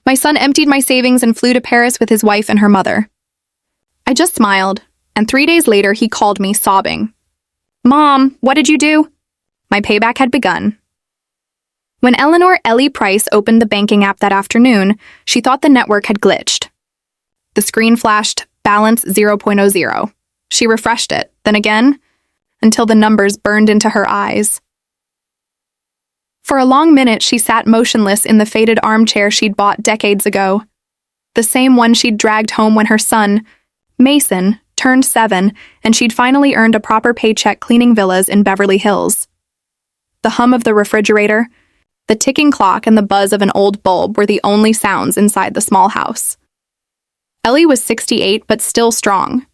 My son emptied my savings and flew to Paris with his wife and her mother. I just smiled, and 3 days later he called me, sobbing. Mom, what did you do? My payback had begun. When Ellie Price opened the banking app that afternoon, she thought the network had glitched. The screen flashed, balance 0.00. She refreshed it, then again, until the numbers burned into her eyes. For a long minute, she sat motionless in the faded armchair she'd bought decades ago, the same one she'd dragged home when her son, Mason, turned 7, and she'd finally earned a proper paycheck cleaning villas in Beverly Hills. The hum of the refrigerator, the ticking clock, and the buzz of an old bulb were the only sounds inside the small house. Ellie was 68, but still strong.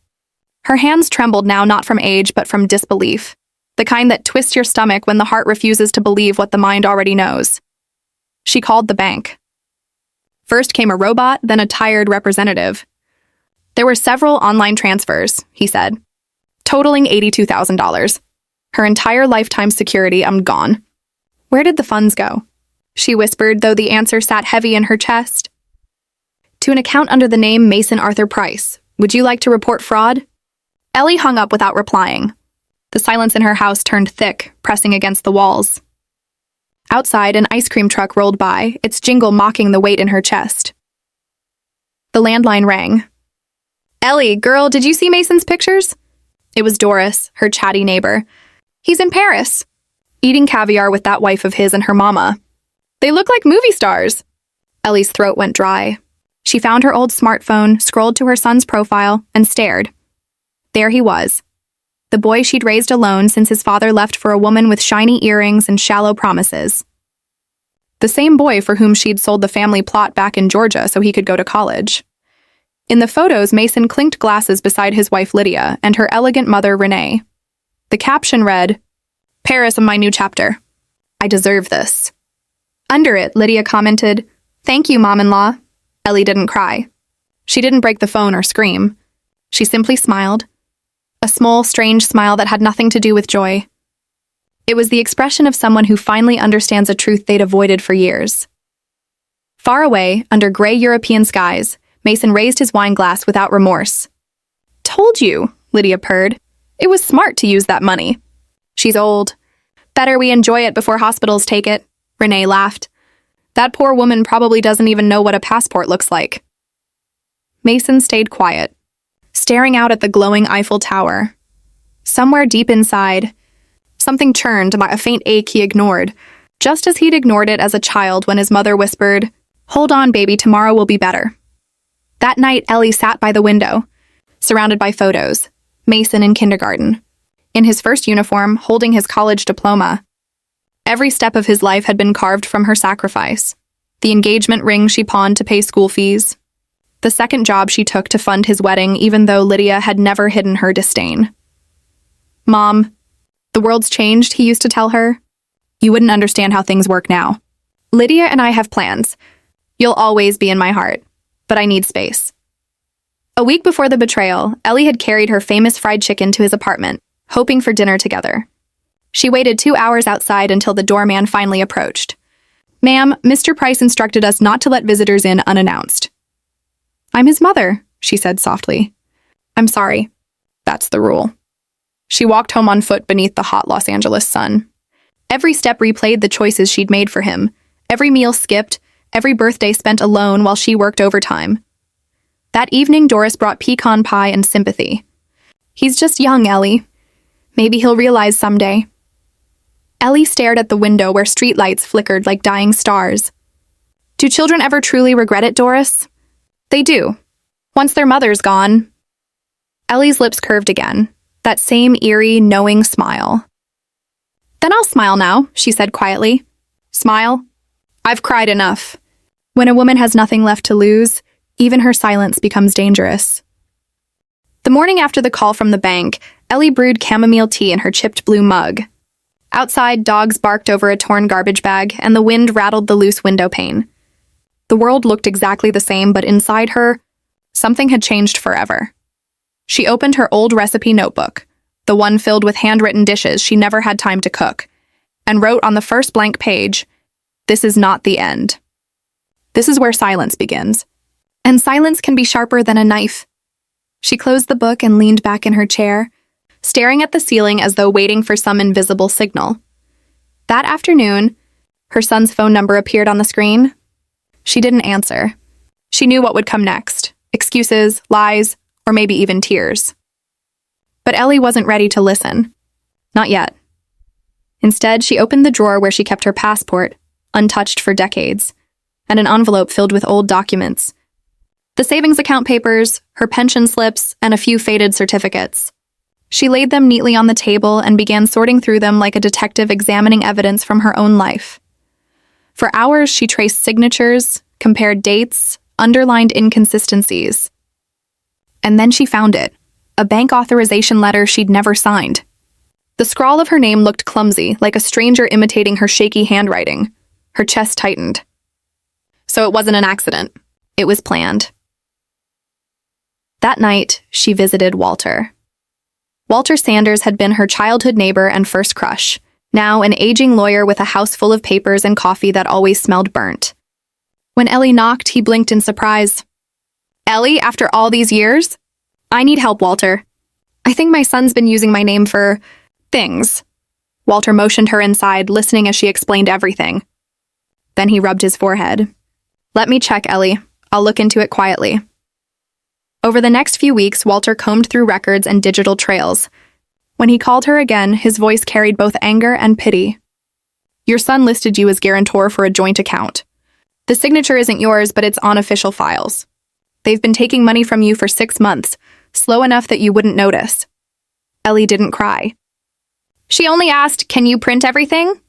Her hands trembled now, not from age, but from disbelief, the kind that twists your stomach when the heart refuses to believe what the mind already knows. She called the bank. First came a robot, then a tired representative. There were several online transfers, he said, totaling $82,000. Her entire lifetime security, I'm gone. Where did the funds go? She whispered, though the answer sat heavy in her chest. To an account under the name Mason Arthur Price. Would you like to report fraud? Ellie hung up without replying. The silence in her house turned thick, pressing against the walls. Outside, an ice cream truck rolled by, its jingle mocking the weight in her chest. The landline rang. Ellie, girl, did you see Mason's pictures? It was Doris, her chatty neighbor. He's in Paris, eating caviar with that wife of his and her mama. They look like movie stars. Ellie's throat went dry. She found her old smartphone, scrolled to her son's profile, and stared. There he was, the boy she'd raised alone since his father left for a woman with shiny earrings and shallow promises. The same boy for whom she'd sold the family plot back in Georgia so he could go to college. In the photos, Mason clinked glasses beside his wife Lydia and her elegant mother Renee. The caption read, Paris of my new chapter. I deserve this. Under it, Lydia commented, Thank you, mom-in-law. Ellie didn't cry. She didn't break the phone or scream. She simply smiled. A small, strange smile that had nothing to do with joy. It was the expression of someone who finally understands a truth they'd avoided for years. Far away, under gray European skies, Mason raised his wine glass without remorse. Told you, Lydia purred. It was smart to use that money. She's old. Better we enjoy it before hospitals take it, Renee laughed. That poor woman probably doesn't even know what a passport looks like. Mason stayed quiet, staring out at the glowing Eiffel Tower. Somewhere deep inside, something churned by a faint ache he ignored, just as he'd ignored it as a child when his mother whispered, Hold on, baby, tomorrow will be better. That night, Ellie sat by the window, surrounded by photos. Mason in kindergarten, in his first uniform, holding his college diploma. Every step of his life had been carved from her sacrifice. The engagement ring she pawned to pay school fees. The second job she took to fund his wedding, even though Lydia had never hidden her disdain. Mom, the world's changed, he used to tell her. You wouldn't understand how things work now. Lydia and I have plans. You'll always be in my heart, but I need space. A week before the betrayal, Ellie had carried her famous fried chicken to his apartment, hoping for dinner together. She waited 2 hours outside until the doorman finally approached. Ma'am, Mr. Price instructed us not to let visitors in unannounced. I'm his mother, she said softly. I'm sorry. That's the rule. She walked home on foot beneath the hot Los Angeles sun. Every step replayed the choices she'd made for him, every meal skipped, every birthday spent alone while she worked overtime. That evening, Doris brought pecan pie and sympathy. He's just young, Ellie. Maybe he'll realize someday. Ellie stared at the window where streetlights flickered like dying stars. Do children ever truly regret it, Doris? They do. Once their mother's gone. Ellie's lips curved again, that same eerie, knowing smile. Then I'll smile now, she said quietly. Smile? I've cried enough. When a woman has nothing left to lose, even her silence becomes dangerous. The morning after the call from the bank, Ellie brewed chamomile tea in her chipped blue mug. Outside, dogs barked over a torn garbage bag, and the wind rattled the loose window pane. The world looked exactly the same, but inside her, something had changed forever. She opened her old recipe notebook, the one filled with handwritten dishes she never had time to cook, and wrote on the first blank page, "This is not the end." This is where silence begins. And silence can be sharper than a knife. She closed the book and leaned back in her chair, staring at the ceiling as though waiting for some invisible signal. That afternoon, her son's phone number appeared on the screen. She didn't answer. She knew what would come next: excuses, lies, or maybe even tears. But Ellie wasn't ready to listen. Not yet. Instead, she opened the drawer where she kept her passport, untouched for decades, and an envelope filled with old documents. The savings account papers, her pension slips, and a few faded certificates. She laid them neatly on the table and began sorting through them like a detective examining evidence from her own life. For hours, she traced signatures, compared dates, underlined inconsistencies. And then she found it, a bank authorization letter she'd never signed. The scrawl of her name looked clumsy, like a stranger imitating her shaky handwriting. Her chest tightened. So it wasn't an accident. It was planned. That night, she visited Walter. Walter Sanders had been her childhood neighbor and first crush, now an aging lawyer with a house full of papers and coffee that always smelled burnt. When Ellie knocked, he blinked in surprise. "Ellie, after all these years? I need help, Walter. I think my son's been using my name for things." Walter motioned her inside, listening as she explained everything. Then he rubbed his forehead. "Let me check, Ellie. I'll look into it quietly." Over the next few weeks, Walter combed through records and digital trails. When he called her again, his voice carried both anger and pity. "Your son listed you as guarantor for a joint account. The signature isn't yours, but it's on official files. They've been taking money from you for 6 months, slow enough that you wouldn't notice." Ellie didn't cry. She only asked, "Can you print everything?"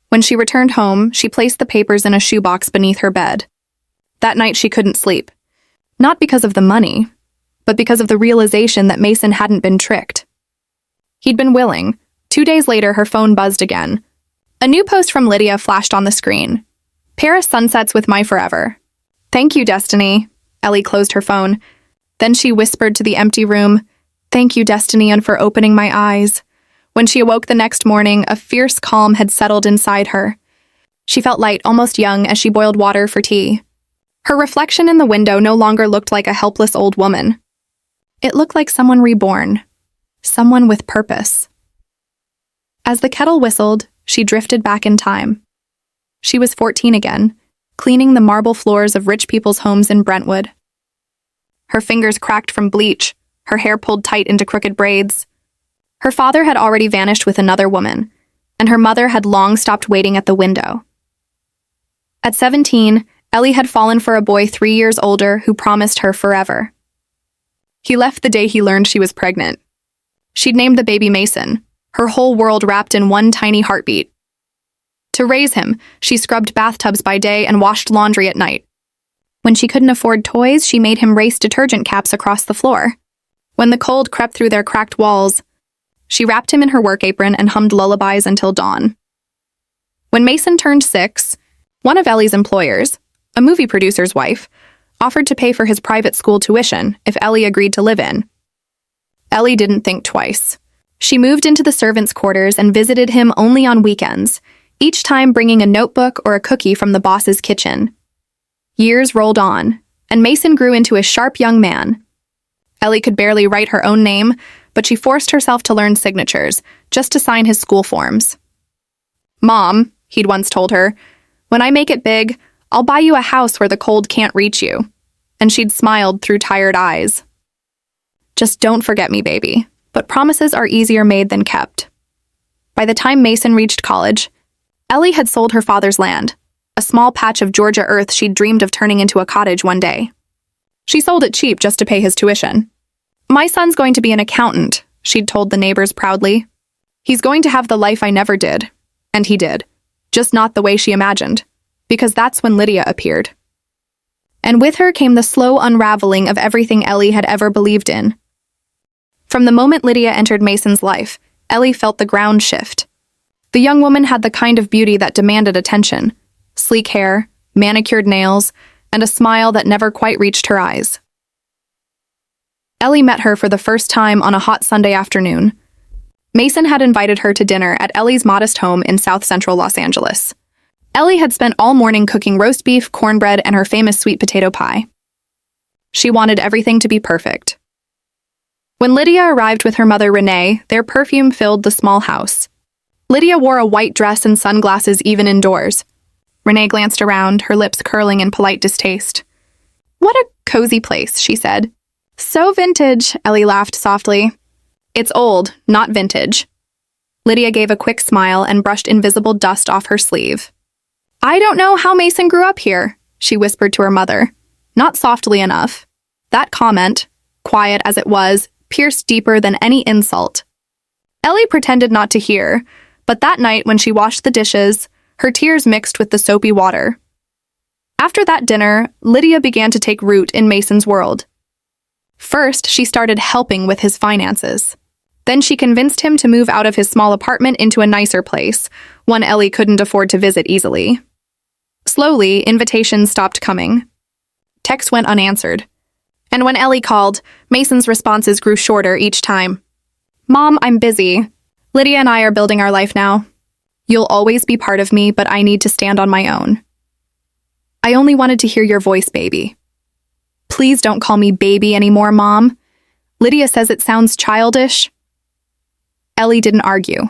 When she returned home, she placed the papers in a shoebox beneath her bed. That night she couldn't sleep. Not because of the money, but because of the realization that Mason hadn't been tricked. He'd been willing. 2 days later, her phone buzzed again. A new post from Lydia flashed on the screen. "Paris sunsets with my forever. Thank you, Destiny." Ellie closed her phone. Then she whispered to the empty room, "Thank you, Destiny, and for opening my eyes." When she awoke the next morning, a fierce calm had settled inside her. She felt light, almost young, as she boiled water for tea. Her reflection in the window no longer looked like a helpless old woman. It looked like someone reborn, someone with purpose. As the kettle whistled, she drifted back in time. She was 14 again, cleaning the marble floors of rich people's homes in Brentwood. Her fingers cracked from bleach, her hair pulled tight into crooked braids. Her father had already vanished with another woman, and her mother had long stopped waiting at the window. At 17, Ellie had fallen for a boy 3 years older who promised her forever. He left the day he learned she was pregnant. She'd named the baby Mason, her whole world wrapped in one tiny heartbeat. To raise him, she scrubbed bathtubs by day and washed laundry at night. When she couldn't afford toys, she made him race detergent caps across the floor. When the cold crept through their cracked walls, she wrapped him in her work apron and hummed lullabies until dawn. When Mason turned 6, one of Ellie's employers, a movie producer's wife, offered to pay for his private school tuition if Ellie agreed to live in. Ellie didn't think twice. She moved into the servants' quarters and visited him only on weekends, each time bringing a notebook or a cookie from the boss's kitchen. Years rolled on, and Mason grew into a sharp young man. Ellie could barely write her own name, but she forced herself to learn signatures, just to sign his school forms. "Mom," he'd once told her, "when I make it big, I'll buy you a house where the cold can't reach you." And she'd smiled through tired eyes. "Just don't forget me, baby." But promises are easier made than kept. By the time Mason reached college, Ellie had sold her father's land, a small patch of Georgia earth she'd dreamed of turning into a cottage one day. She sold it cheap just to pay his tuition. "My son's going to be an accountant," she'd told the neighbors proudly. "He's going to have the life I never did." And he did, just not the way she imagined, because that's when Lydia appeared. And with her came the slow unraveling of everything Ellie had ever believed in. From the moment Lydia entered Mason's life, Ellie felt the ground shift. The young woman had the kind of beauty that demanded attention: sleek hair, manicured nails, and a smile that never quite reached her eyes. Ellie met her for the first time on a hot Sunday afternoon. Mason had invited her to dinner at Ellie's modest home in South Central Los Angeles. Ellie had spent all morning cooking roast beef, cornbread, and her famous sweet potato pie. She wanted everything to be perfect. When Lydia arrived with her mother, Renee, their perfume filled the small house. Lydia wore a white dress and sunglasses even indoors. Renee glanced around, her lips curling in polite distaste. "What a cozy place," she said. "So vintage," Ellie laughed softly. "It's old, not vintage." Lydia gave a quick smile and brushed invisible dust off her sleeve. "I don't know how Mason grew up here," she whispered to her mother. Not softly enough. That comment, quiet as it was, pierced deeper than any insult. Ellie pretended not to hear, but that night when she washed the dishes, her tears mixed with the soapy water. After that dinner, Lydia began to take root in Mason's world. First, she started helping with his finances. Then she convinced him to move out of his small apartment into a nicer place, one Ellie couldn't afford to visit easily. Slowly, invitations stopped coming. Texts went unanswered. And when Ellie called, Mason's responses grew shorter each time. "Mom, I'm busy. Lydia and I are building our life now. You'll always be part of me, but I need to stand on my own. I only wanted to hear your voice, baby." "Please don't call me baby anymore, Mom. Lydia says it sounds childish." Ellie didn't argue.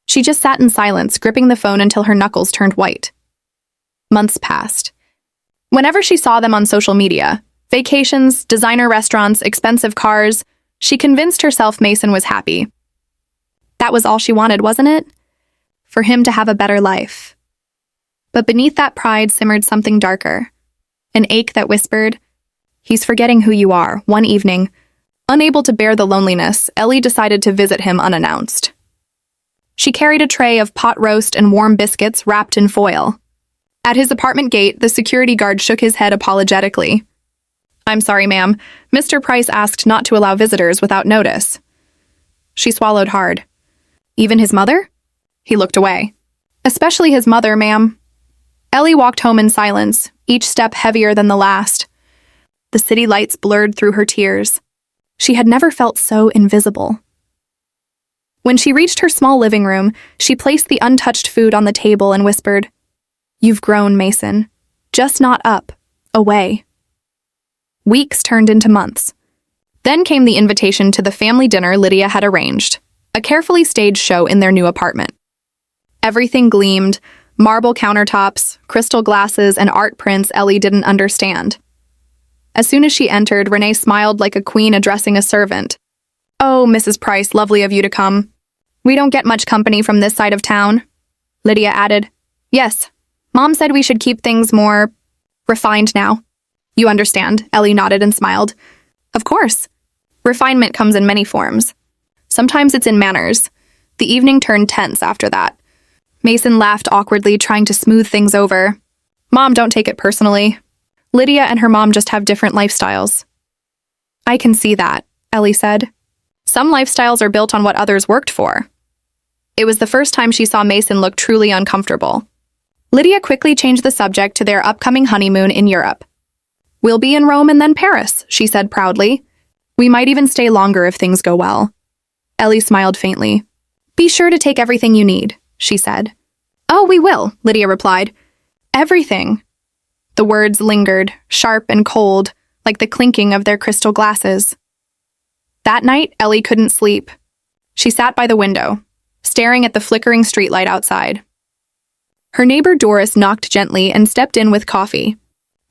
She just sat in silence, gripping the phone until her knuckles turned white. Months passed. Whenever she saw them on social media, vacations, designer restaurants, expensive cars, she convinced herself Mason was happy. That was all she wanted, wasn't it? For him to have a better life. But beneath that pride simmered something darker. An ache that whispered, "He's forgetting who you are." One evening, unable to bear the loneliness, Ellie decided to visit him unannounced. She carried a tray of pot roast and warm biscuits wrapped in foil. At his apartment gate, the security guard shook his head apologetically. "I'm sorry, ma'am. Mr. Price asked not to allow visitors without notice." She swallowed hard. "Even his mother?" He looked away. "Especially his mother, ma'am." Ellie walked home in silence, each step heavier than the last. The city lights blurred through her tears. She had never felt so invisible. When she reached her small living room, she placed the untouched food on the table and whispered, "You've grown, Mason. Just not up, away." Weeks turned into months. Then came the invitation to the family dinner Lydia had arranged, a carefully staged show in their new apartment. Everything gleamed, marble countertops, crystal glasses, and art prints Ellie didn't understand. As soon as she entered, Renee smiled like a queen addressing a servant. "Oh, Mrs. Price, lovely of you to come. We don't get much company from this side of town." Lydia added, "Yes, Mom said we should keep things more refined now." "You understand," Ellie nodded and smiled. "Of course. Refinement comes in many forms. Sometimes it's in manners." The evening turned tense after that. Mason laughed awkwardly, trying to smooth things over. "Mom, don't take it personally. Lydia and her mom just have different lifestyles." "I can see that," Ellie said. "Some lifestyles are built on what others worked for." It was the first time she saw Mason look truly uncomfortable. Lydia quickly changed the subject to their upcoming honeymoon in Europe. "We'll be in Rome and then Paris," she said proudly. "We might even stay longer if things go well." Ellie smiled faintly. "Be sure to take everything you need," she said. "Oh, we will," Lydia replied. "Everything." The words lingered, sharp and cold, like the clinking of their crystal glasses. That night, Ellie couldn't sleep. She sat by the window, staring at the flickering streetlight outside. Her neighbor Doris knocked gently and stepped in with coffee.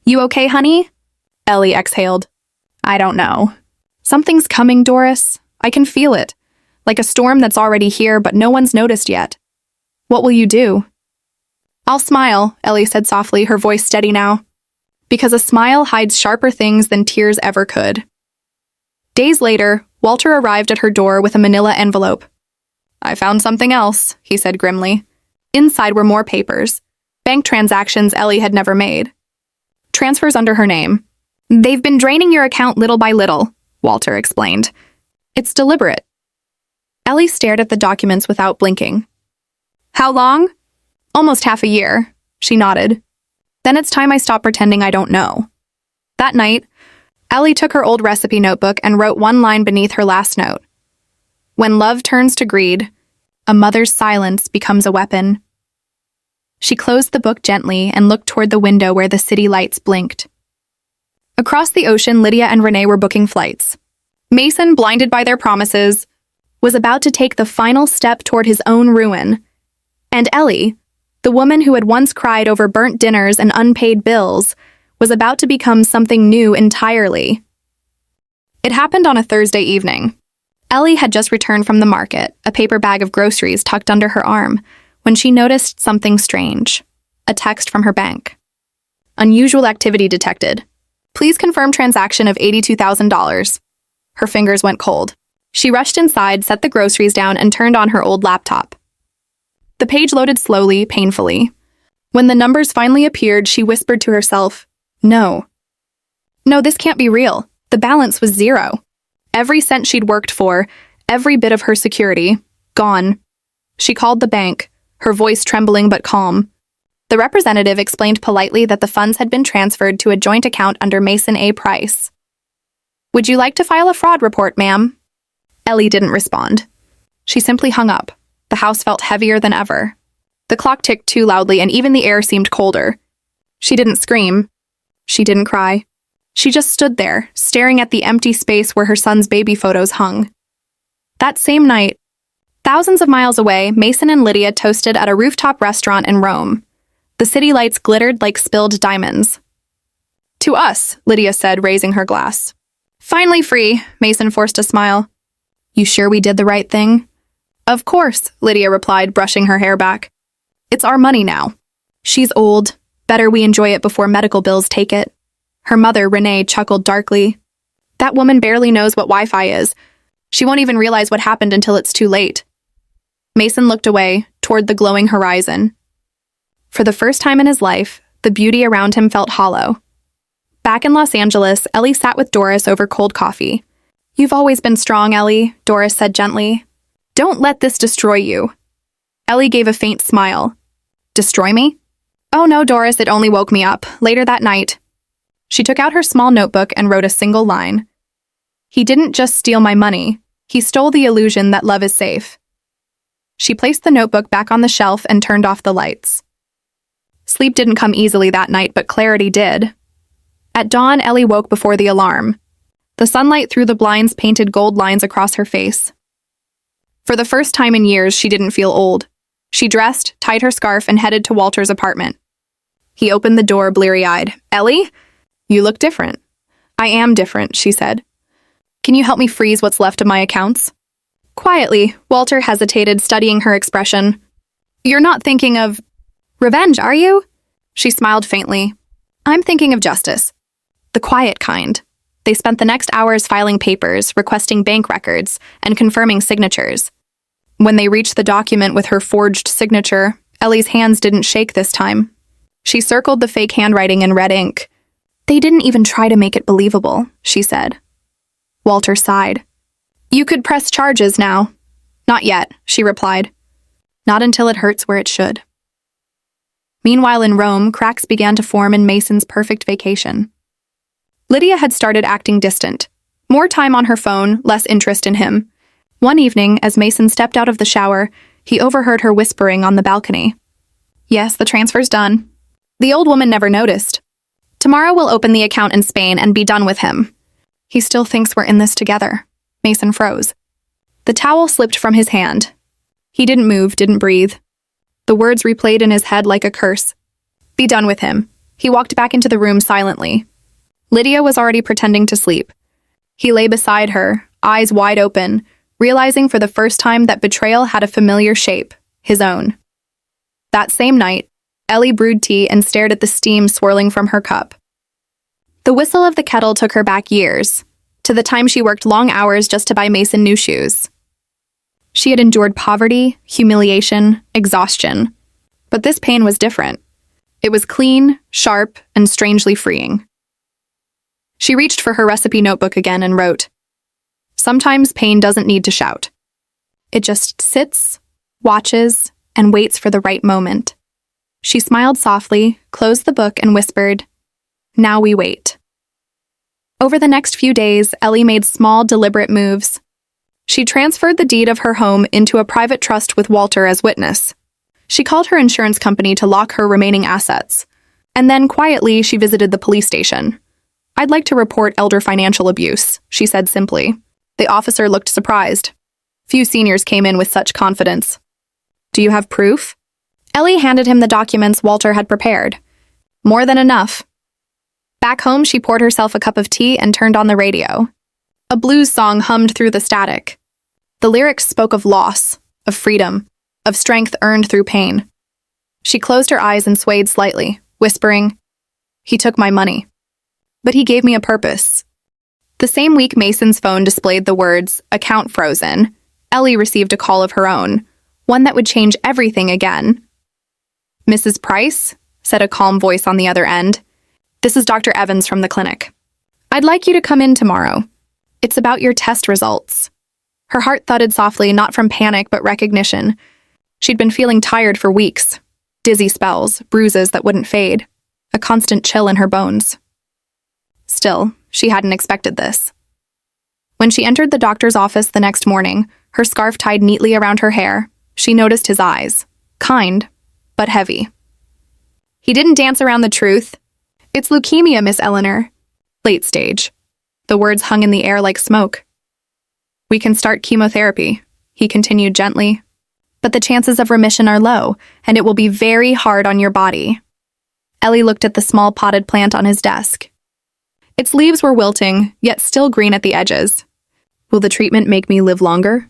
"You okay, honey?" Ellie exhaled. "I don't know. Something's coming, Doris. I can feel it. Like a storm that's already here, but no one's noticed yet. What will you do?" "I'll smile," Ellie said softly, her voice steady now. Because a smile hides sharper things than tears ever could. Days later, Walter arrived at her door with a manila envelope. "I found something else," he said grimly. Inside were more papers. Bank transactions Ellie had never made. Transfers under her name. "They've been draining your account little by little," Walter explained. "It's deliberate." Ellie stared at the documents without blinking. "How long?" "Almost half a year," she nodded. "Then it's time I stop pretending I don't know." That night, Ellie took her old recipe notebook and wrote one line beneath her last note. "When love turns to greed, a mother's silence becomes a weapon." She closed the book gently and looked toward the window where the city lights blinked. Across the ocean, Lydia and Renee were booking flights. Mason, blinded by their promises, was about to take the final step toward his own ruin. And Ellie, the woman who had once cried over burnt dinners and unpaid bills, was about to become something new entirely. It happened on a Thursday evening. Ellie had just returned from the market, a paper bag of groceries tucked under her arm, when she noticed something strange. A text from her bank. Unusual activity detected. Please confirm transaction of $82,000. Her fingers went cold. She rushed inside, set the groceries down, and turned on her old laptop. The page loaded slowly, painfully. When the numbers finally appeared, she whispered to herself, No. No, this can't be real. The balance was zero. Every cent she'd worked for, every bit of her security, gone. She called the bank, her voice trembling but calm. The representative explained politely that the funds had been transferred to a joint account under Mason A. Price. Would you like to file a fraud report, ma'am? Ellie didn't respond. She simply hung up. The house felt heavier than ever. The clock ticked too loudly and even the air seemed colder. She didn't scream. She didn't cry. She just stood there, staring at the empty space where her son's baby photos hung. That same night, thousands of miles away, Mason and Lydia toasted at a rooftop restaurant in Rome. The city lights glittered like spilled diamonds. To us, Lydia said, raising her glass. Finally free, Mason forced a smile. You sure we did the right thing? Of course, Lydia replied, brushing her hair back. It's our money now. She's old. Better we enjoy it before medical bills take it. Her mother, Renee, chuckled darkly. That woman barely knows what Wi-Fi is. She won't even realize what happened until it's too late. Mason looked away, toward the glowing horizon. For the first time in his life, the beauty around him felt hollow. Back in Los Angeles, Ellie sat with Doris over cold coffee. You've always been strong, Ellie, Doris said gently. Don't let this destroy you. Ellie gave a faint smile. Destroy me? Oh no, Doris, it only woke me up. Later that night. She took out her small notebook and wrote a single line. He didn't just steal my money. He stole the illusion that love is safe. She placed the notebook back on the shelf and turned off the lights. Sleep didn't come easily that night, but clarity did. At dawn, Ellie woke before the alarm. The sunlight through the blinds painted gold lines across her face. For the first time in years, she didn't feel old. She dressed, tied her scarf, and headed to Walter's apartment. He opened the door, bleary-eyed. Ellie? You look different. I am different, she said. Can you help me freeze what's left of my accounts? Quietly, Walter hesitated, studying her expression. You're not thinking of revenge, are you? She smiled faintly. I'm thinking of justice. The quiet kind. They spent the next hours filing papers, requesting bank records, and confirming signatures. When they reached the document with her forged signature, Ellie's hands didn't shake this time. She circled the fake handwriting in red ink. They didn't even try to make it believable, she said. Walter sighed. You could press charges now. Not yet, she replied. Not until it hurts where it should. Meanwhile in Rome, cracks began to form in Mason's perfect vacation. Lydia had started acting distant. More time on her phone, less interest in him. One evening, as Mason stepped out of the shower, he overheard her whispering on the balcony. Yes, the transfer's done. The old woman never noticed. Tomorrow we'll open the account in Spain and be done with him. He still thinks we're in this together. Mason froze. The towel slipped from his hand. He didn't move, didn't breathe. The words replayed in his head like a curse. Be done with him. He walked back into the room silently. Lydia was already pretending to sleep. He lay beside her, eyes wide open, realizing for the first time that betrayal had a familiar shape, his own. That same night, Ellie brewed tea and stared at the steam swirling from her cup. The whistle of the kettle took her back years, to the time she worked long hours just to buy Mason new shoes. She had endured poverty, humiliation, exhaustion. But this pain was different. It was clean, sharp, and strangely freeing. She reached for her recipe notebook again and wrote, Sometimes pain doesn't need to shout. It just sits, watches, and waits for the right moment. She smiled softly, closed the book, and whispered, Now we wait. Over the next few days, Ellie made small, deliberate moves. She transferred the deed of her home into a private trust with Walter as witness. She called her insurance company to lock her remaining assets. And then, quietly, she visited the police station. "I'd like to report elder financial abuse," she said simply. The officer looked surprised. Few seniors came in with such confidence. "Do you have proof?" Ellie handed him the documents Walter had prepared. More than enough. Back home, she poured herself a cup of tea and turned on the radio. A blues song hummed through the static. The lyrics spoke of loss, of freedom, of strength earned through pain. She closed her eyes and swayed slightly, whispering, "He took my money. But he gave me a purpose." The same week Mason's phone displayed the words, "Account frozen," Ellie received a call of her own, one that would change everything again. "Mrs. Price?" said a calm voice on the other end. "This is Dr. Evans from the clinic. I'd like you to come in tomorrow. It's about your test results." Her heart thudded softly, not from panic but recognition. She'd been feeling tired for weeks. Dizzy spells, bruises that wouldn't fade, a constant chill in her bones. Still, she hadn't expected this. When she entered the doctor's office the next morning, her scarf tied neatly around her hair, she noticed his eyes. Kind, but heavy. He didn't dance around the truth. "It's leukemia, Miss Eleanor. Late stage." The words hung in the air like smoke. "We can start chemotherapy," he continued gently. "But the chances of remission are low, and it will be very hard on your body." Ellie looked at the small potted plant on his desk. Its leaves were wilting, yet still green at the edges. "Will the treatment make me live longer?"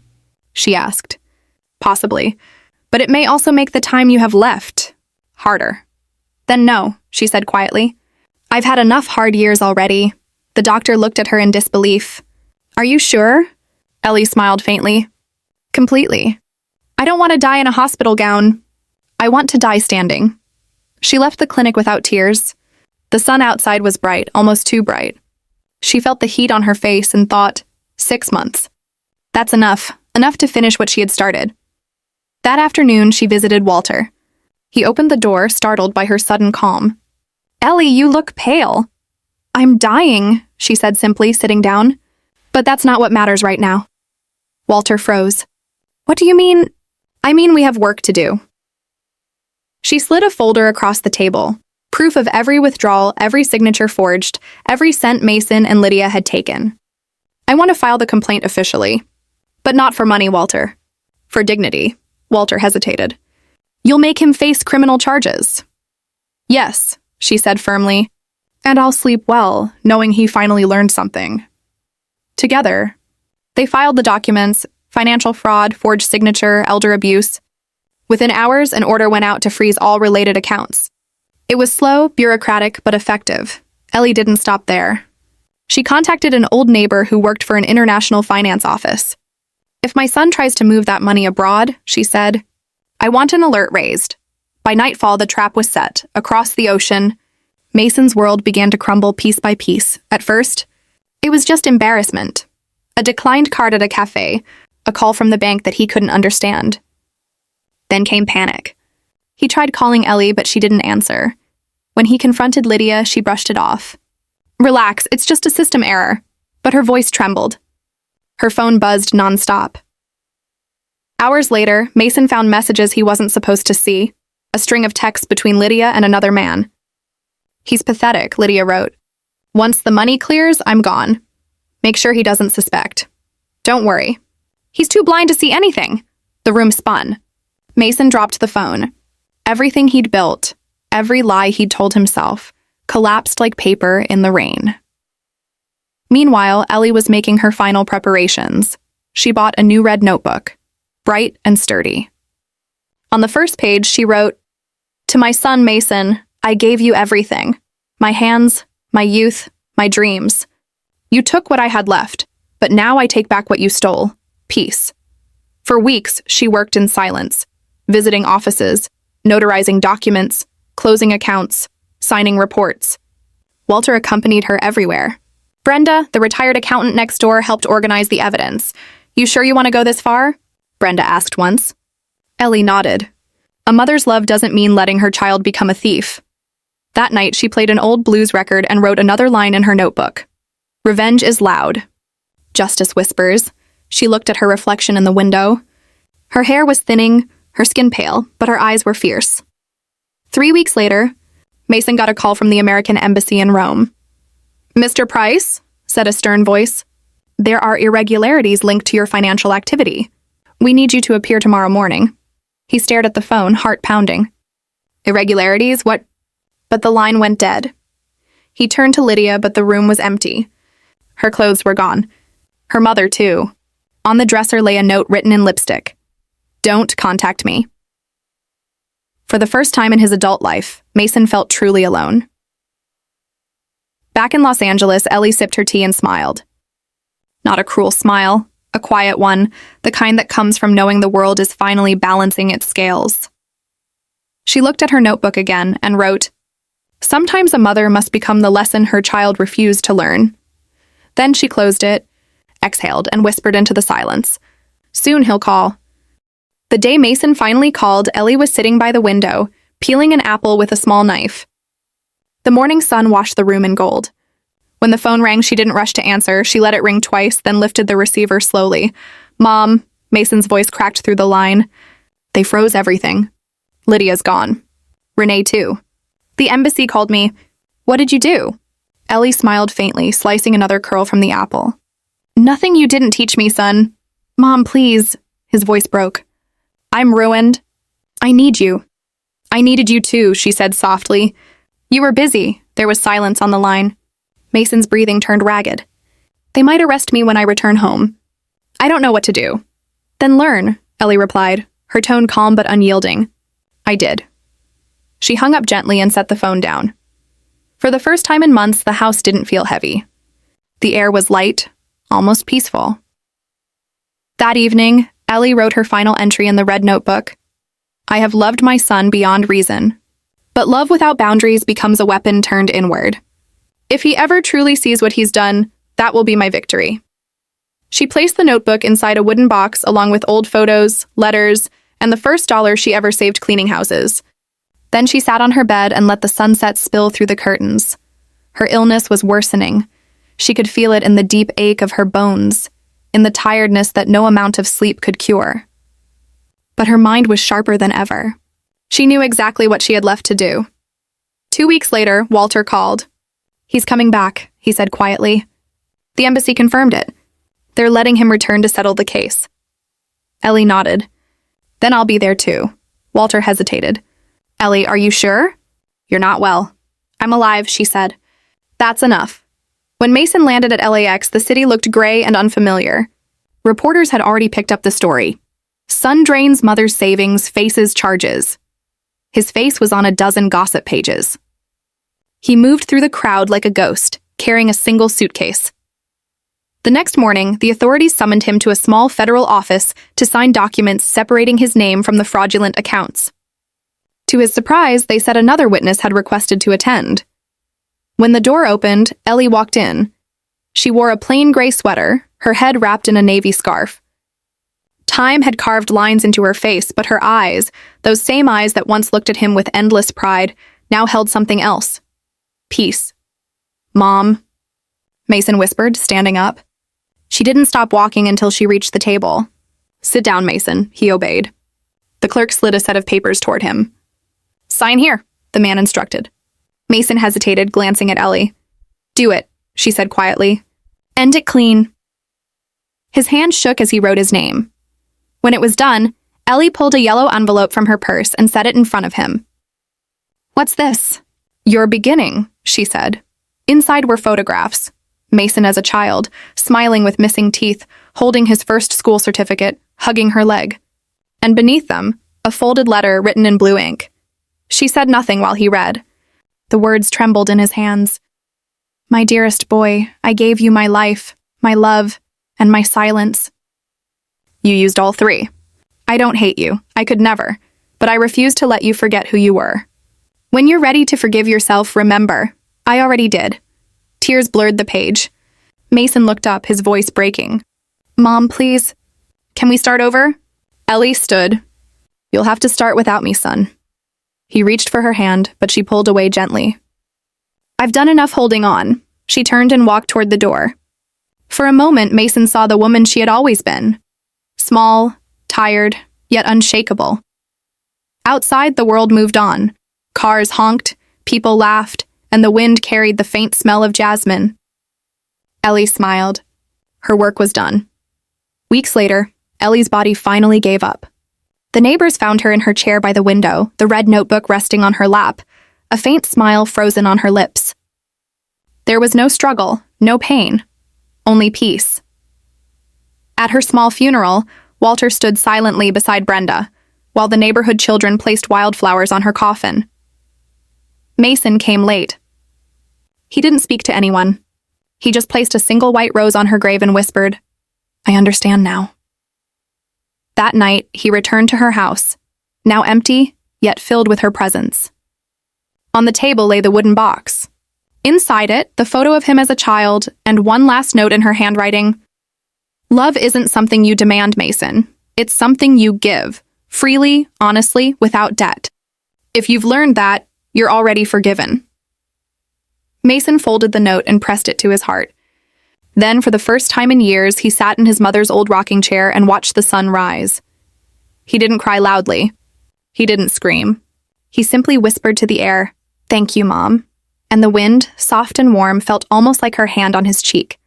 she asked. "Possibly, but it may also make the time you have left harder." "Then no," she said quietly. "I've had enough hard years already." The doctor looked at her in disbelief. "Are you sure?" Ellie smiled faintly. "Completely. I don't want to die in a hospital gown. I want to die standing." She left the clinic without tears. The sun outside was bright, almost too bright. She felt the heat on her face and thought, 6 months. That's enough to finish what she had started. That afternoon, she visited Walter. He opened the door, startled by her sudden calm. "Ellie, you look pale." "I'm dying," she said simply, sitting down. "But that's not what matters right now." Walter froze. "What do you mean?" "I mean we have work to do." She slid a folder across the table, proof of every withdrawal, every signature forged, every cent Mason and Lydia had taken. "I want to file the complaint officially. But not for money, Walter. For dignity." Walter hesitated. "You'll make him face criminal charges." "Yes," she said firmly. "And I'll sleep well, knowing he finally learned something." Together, they filed the documents: financial fraud, forged signature, elder abuse. Within hours, an order went out to freeze all related accounts. It was slow, bureaucratic, but effective. Ellie didn't stop there. She contacted an old neighbor who worked for an international finance office. "If my son tries to move that money abroad," she said, "I want an alert raised." By nightfall, the trap was set. Across the ocean, Mason's world began to crumble piece by piece. At first, it was just embarrassment. A declined card at a cafe, a call from the bank that he couldn't understand. Then came panic. He tried calling Ellie, but she didn't answer. When he confronted Lydia, she brushed it off. "Relax, it's just a system error." But her voice trembled. Her phone buzzed nonstop. Hours later, Mason found messages he wasn't supposed to see, a string of texts between Lydia and another man. "He's pathetic," Lydia wrote. "Once the money clears, I'm gone. Make sure he doesn't suspect. Don't worry. He's too blind to see anything." The room spun. Mason dropped the phone. Everything he'd built, every lie he'd told himself, collapsed like paper in the rain. Meanwhile, Ellie was making her final preparations. She bought a new red notebook, bright and sturdy. On the first page, she wrote, "To my son Mason, I gave you everything. My hands, my youth, my dreams. You took what I had left, but now I take back what you stole. Peace." For weeks, she worked in silence, visiting offices, notarizing documents, closing accounts, signing reports. Walter accompanied her everywhere. Brenda, the retired accountant next door, helped organize the evidence. "You sure you want to go this far?" Brenda asked once. Ellie nodded. A mother's love doesn't mean letting her child become a thief. That night, she played an old blues record and wrote another line in her notebook. "Revenge is loud. Justice whispers." She looked at her reflection in the window. Her hair was thinning, her skin pale, but her eyes were fierce. 3 weeks later, Mason got a call from the American embassy in Rome. "Mr. Price," said a stern voice, "there are irregularities linked to your financial activity. We need you to appear tomorrow morning." He stared at the phone, heart pounding. "Irregularities? What?" But the line went dead. He turned to Lydia, but the room was empty. Her clothes were gone. Her mother, too. On the dresser lay a note written in lipstick. "Don't contact me." For the first time in his adult life, Mason felt truly alone. Back in Los Angeles, Ellie sipped her tea and smiled. Not a cruel smile, a quiet one, the kind that comes from knowing the world is finally balancing its scales. She looked at her notebook again and wrote, "Sometimes a mother must become the lesson her child refused to learn." Then she closed it, exhaled, and whispered into the silence, "Soon he'll call." The day Mason finally called, Ellie was sitting by the window, peeling an apple with a small knife. The morning sun washed the room in gold. When the phone rang, she didn't rush to answer. She let it ring twice, then lifted the receiver slowly. "Mom," Mason's voice cracked through the line. "They froze everything. Lydia's gone. Renee, too. The embassy called me. What did you do?" Ellie smiled faintly, slicing another curl from the apple. "Nothing you didn't teach me, son." "Mom, please." His voice broke. "I'm ruined. I need you." "I needed you too," she said softly. "You were busy." There was silence on the line. Mason's breathing turned ragged. "They might arrest me when I return home. I don't know what to do." "Then learn," Ellie replied, her tone calm but unyielding. "I did." She hung up gently and set the phone down. For the first time in months, the house didn't feel heavy. The air was light, almost peaceful. That evening, Ellie wrote her final entry in the red notebook. "I have loved my son beyond reason. But love without boundaries becomes a weapon turned inward. If he ever truly sees what he's done, that will be my victory." She placed the notebook inside a wooden box along with old photos, letters, and the first dollar she ever saved cleaning houses. Then she sat on her bed and let the sunset spill through the curtains. Her illness was worsening. She could feel it in the deep ache of her bones, in the tiredness that no amount of sleep could cure. But her mind was sharper than ever. She knew exactly what she had left to do. 2 weeks later, Walter called. "He's coming back," he said quietly. "The embassy confirmed it. They're letting him return to settle the case." Ellie nodded. "Then I'll be there too." Walter hesitated. "Ellie, are you sure?" "You're not well." "I'm alive," she said. "That's enough." When Mason landed at LAX, the city looked gray and unfamiliar. Reporters had already picked up the story. Son drains mother's savings, faces charges. His face was on a dozen gossip pages. He moved through the crowd like a ghost, carrying a single suitcase. The next morning, the authorities summoned him to a small federal office to sign documents separating his name from the fraudulent accounts. To his surprise, they said another witness had requested to attend. When the door opened, Ellie walked in. She wore a plain gray sweater, her head wrapped in a navy scarf. Time had carved lines into her face, but her eyes, those same eyes that once looked at him with endless pride, now held something else. Peace. "Mom," Mason whispered, standing up. She didn't stop walking until she reached the table. "Sit down, Mason," he obeyed. The clerk slid a set of papers toward him. "Sign here," the man instructed. Mason hesitated, glancing at Ellie. "Do it," she said quietly. "End it clean." His hand shook as he wrote his name. When it was done, Ellie pulled a yellow envelope from her purse and set it in front of him. "What's this?" "Your beginning," she said. Inside were photographs. Mason as a child, smiling with missing teeth, holding his first school certificate, hugging her leg. And beneath them, a folded letter written in blue ink. She said nothing while he read. The words trembled in his hands. "My dearest boy, I gave you my life, my love, and my silence." "You used all three. I don't hate you. I could never. But I refuse to let you forget who you were. When you're ready to forgive yourself, remember, I already did." Tears blurred the page. Mason looked up, his voice breaking. "Mom, please. Can we start over?" Ellie stood. "You'll have to start without me, son." He reached for her hand, but she pulled away gently. "I've done enough holding on." She turned and walked toward the door. For a moment, Mason saw the woman she had always been. Small, tired, yet unshakable. Outside, the world moved on. Cars honked, people laughed, and the wind carried the faint smell of jasmine. Ellie smiled. Her work was done. Weeks later, Ellie's body finally gave up. The neighbors found her in her chair by the window, the red notebook resting on her lap, a faint smile frozen on her lips. There was no struggle, no pain, only peace. At her small funeral, Walter stood silently beside Brenda, while the neighborhood children placed wildflowers on her coffin. Mason came late. He didn't speak to anyone. He just placed a single white rose on her grave and whispered, "I understand now." That night, he returned to her house, now empty, yet filled with her presence. On the table lay the wooden box. Inside it, the photo of him as a child, and one last note in her handwriting. "Love isn't something you demand, Mason. It's something you give, freely, honestly, without debt. If you've learned that, you're already forgiven." Mason folded the note and pressed it to his heart. Then, for the first time in years, he sat in his mother's old rocking chair and watched the sun rise. He didn't cry loudly. He didn't scream. He simply whispered to the air, "Thank you, Mom." And the wind, soft and warm, felt almost like her hand on his cheek.